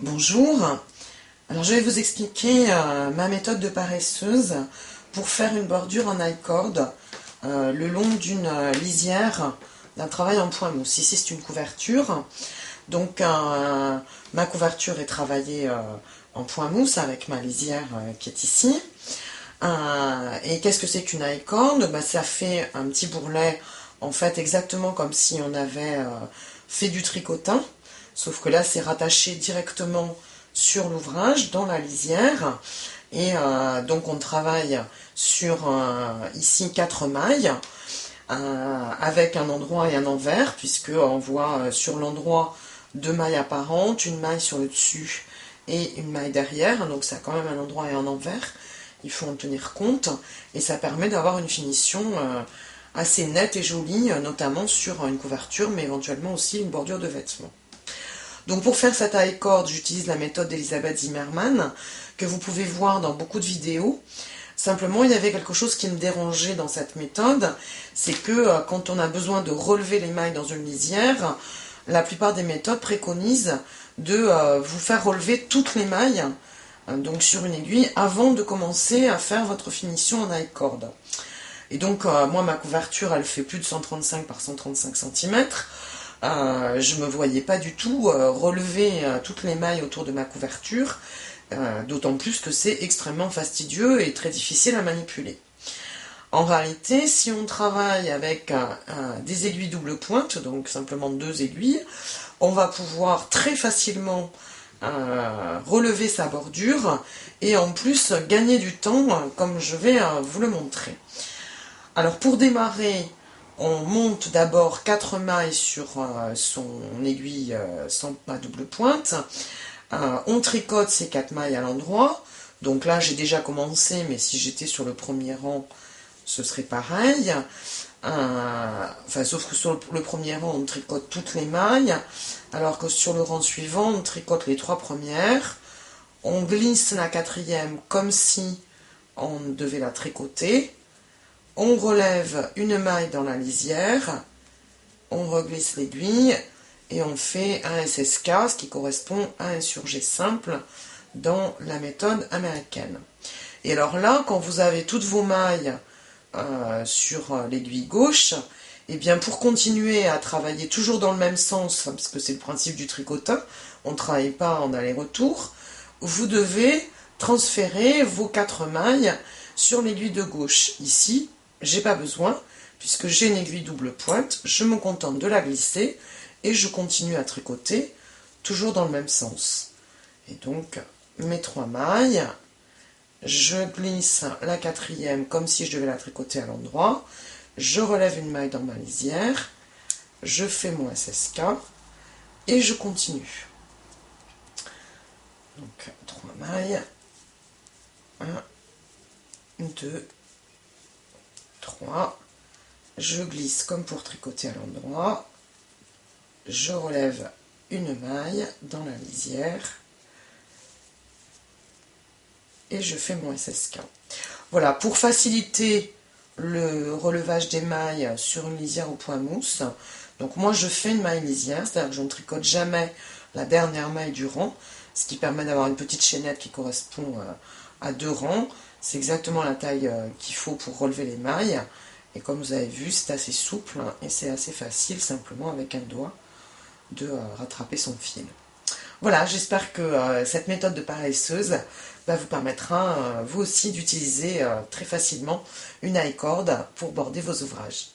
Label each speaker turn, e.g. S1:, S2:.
S1: Bonjour, alors je vais vous expliquer ma méthode de paresseuse pour faire une bordure en I-cord le long d'une lisière d'un travail en point mousse. Ici c'est une couverture, donc ma couverture est travaillée en point mousse avec ma lisière qui est ici. Et qu'est-ce que c'est qu'une I-cord? Ça fait un petit bourrelet en fait exactement comme si on avait fait du tricotin. Sauf que là, c'est rattaché directement sur l'ouvrage, dans la lisière. Et donc, on travaille sur, ici, 4 mailles, avec un endroit et un envers, puisqu'on voit sur l'endroit 2 mailles apparentes, une maille sur le dessus et une maille derrière. Donc, ça a quand même un endroit et un envers. Il faut en tenir compte. Et ça permet d'avoir une finition assez nette et jolie, notamment sur une couverture, mais éventuellement aussi une bordure de vêtements. Donc pour faire cette I-cord, j'utilise la méthode d'Elisabeth Zimmermann, que vous pouvez voir dans beaucoup de vidéos. Simplement, il y avait quelque chose qui me dérangeait dans cette méthode, c'est que quand on a besoin de relever les mailles dans une lisière, la plupart des méthodes préconisent de vous faire relever toutes les mailles, donc sur une aiguille, avant de commencer à faire votre finition en I-cord. Et donc, moi, ma couverture, elle fait plus de 135 par 135 cm. Je ne me voyais pas du tout relever toutes les mailles autour de ma couverture, d'autant plus que c'est extrêmement fastidieux et très difficile à manipuler. En réalité, si on travaille avec des aiguilles double pointe, donc simplement 2 aiguilles, on va pouvoir très facilement relever sa bordure et en plus gagner du temps, comme je vais vous le montrer. Alors pour démarrer, on monte d'abord 4 mailles sur son aiguille à double pointe. On tricote ces 4 mailles à l'endroit. Donc là, j'ai déjà commencé, mais si j'étais sur le premier rang, ce serait pareil. Sauf que sur le premier rang, on tricote toutes les mailles, alors que sur le rang suivant, on tricote les 3 premières. On glisse la 4e comme si on devait la tricoter. On relève une maille dans la lisière, on reglisse l'aiguille et on fait un SSK, ce qui correspond à un surjet simple dans la méthode américaine. Et alors là, quand vous avez toutes vos mailles sur l'aiguille gauche, et bien pour continuer à travailler toujours dans le même sens, parce que c'est le principe du tricotin, on ne travaille pas en aller-retour, vous devez transférer vos 4 mailles sur l'aiguille de gauche. Ici, j'ai pas besoin, puisque j'ai une aiguille double pointe, je me contente de la glisser et je continue à tricoter, toujours dans le même sens. Et donc, mes 3 mailles, je glisse la 4e comme si je devais la tricoter à l'endroit, je relève une maille dans ma lisière, je fais mon SSK et je continue. Donc, 3 mailles, 1, 2, 3, je glisse comme pour tricoter à l'endroit, je relève une maille dans la lisière et je fais mon SSK. Voilà, pour faciliter le relevage des mailles sur une lisière au point mousse, donc moi je fais une maille lisière, c'est-à-dire que je ne tricote jamais la dernière maille du rang, ce qui permet d'avoir une petite chaînette qui correspond à 2 rangs. C'est exactement la taille qu'il faut pour relever les mailles. Et comme vous avez vu, c'est assez souple et c'est assez facile, simplement avec un doigt, de rattraper son fil. Voilà, j'espère que cette méthode de paresseuse vous permettra, vous aussi, d'utiliser très facilement une I-cord pour border vos ouvrages.